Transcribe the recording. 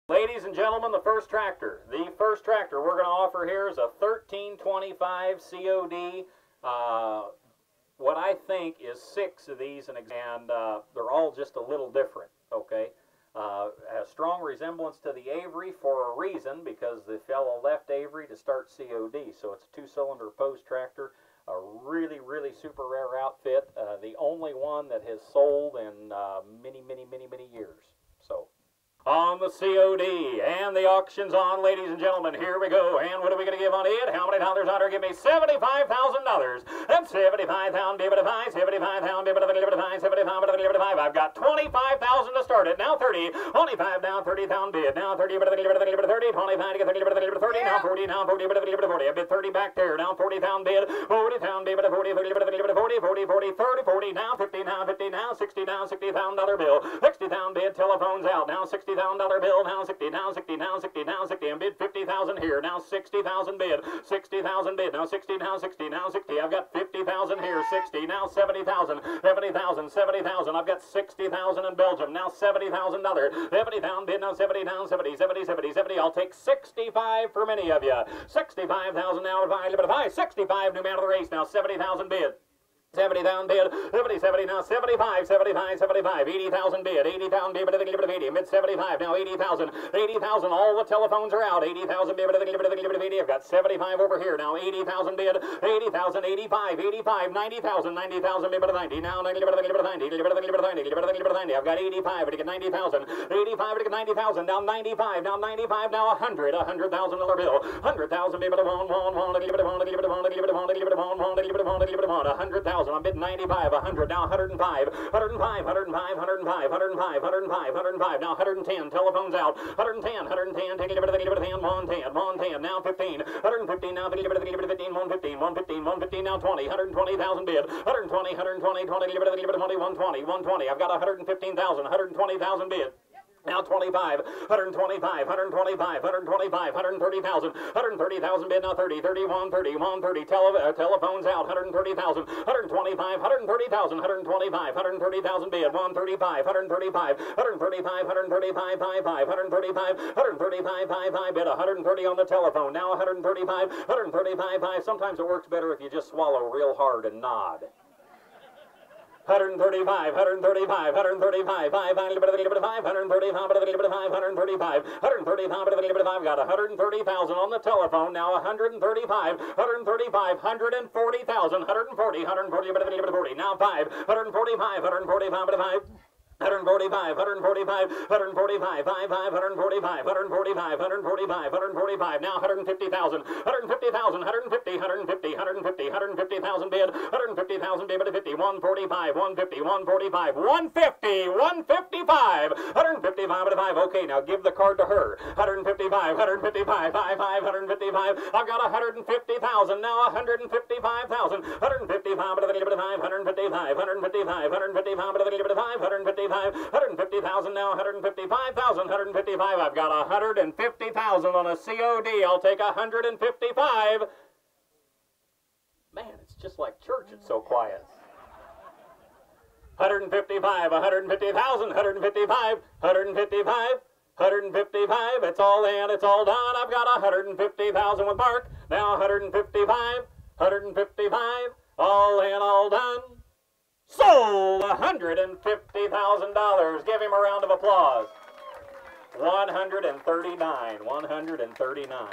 Ladies and gentlemen, the first tractor. The first tractor we're going to offer here is a 1325 COD. What I think is 6 of these, and they're all just a little different, okay? Has strong resemblance to the Avery for a reason, because the fellow left Avery to start COD. So it's a 2-cylinder post tractor, a really, really super rare outfit. The only one that has sold in many, many, many, many years. So on the COD, and the auction's on, ladies and gentlemen. Here we go. And what are we going to give on it? How many dollars on her? Give me $75,000. And 75,000, give it a 5, 75,000, give it a 5, 75, I've got 25,000 to start it. Now 30, 25, now 30,000 bid. Now 30, 30, 25 to get 30, now 40, now 40, 40. I bid 30 back there. Now 40,000 bid, 40,000 bid, 40, 40, 30, now 50, now 50, now 60, now $60,000 bill. 60,000 bid, telephones out. Now $60,000 bill, now 60, now 60, now 60, now 60, and bid 50,000 here, now 60,000 bid, 60,000 bid, now 60, now 60, now 60, I've got 50,000 here, 60, now 70,000, 70,000, 70,000, I've got 60,000 in Belgium, now $70,000, 70,000 bid, now 70, now 70, 70, 70, 70, I'll take 65 for many of you, 65,000 now, 65, new man of the race, now 70,000 bid. 70,000 bid, 70, now 75, 80,000 bid, 80,000 bid, 80, mid 75, now 80,000, all the telephones are out, 80,000 bid, 80, I've got 75 over here, now 80,000 bid, 80,000, 85, 90,000 bid, 90, now 90, I've got 85, to get 90,000, 85 to get 90,000, now 95, now 100,000 bill, 100,000 bid, 100,000. I'm bidding 95, 100, now 105, 105, now 110, telephones out, 110, take it, 110, now 15, 115, now 15, 115, now 20, 120,000 bid, 120, 120, I've got 115,000, 120,000 bid. Now 25, 125, 130,000, 130,000 bid, now 30, 31, telephones out, 130,000, 125, 130,000, 130,000 bid, 135, 135 bid, 130 on the telephone, now 135, sometimes it works better if you just swallow real hard and nod. 135, 135, 135, 135, got 130,000 on the telephone, now 135, 140,000, 140, now 5, 145, 145, now 150,000, 150,000 bid, 150,000 bid, 50, 145, 155, 155, okay, now give the card to her, 155, I've got 150,000, now 155,000, 150,000, now 155,000, I've got 150,000 on a COD, I'll take 155. Man, it's just like church, it's so quiet. 155, 150,000, 155, it's all in, it's all done, I've got 150,000 with Mark, now 155, all in, all done. Sold $150,000. Give him a round of applause. 139.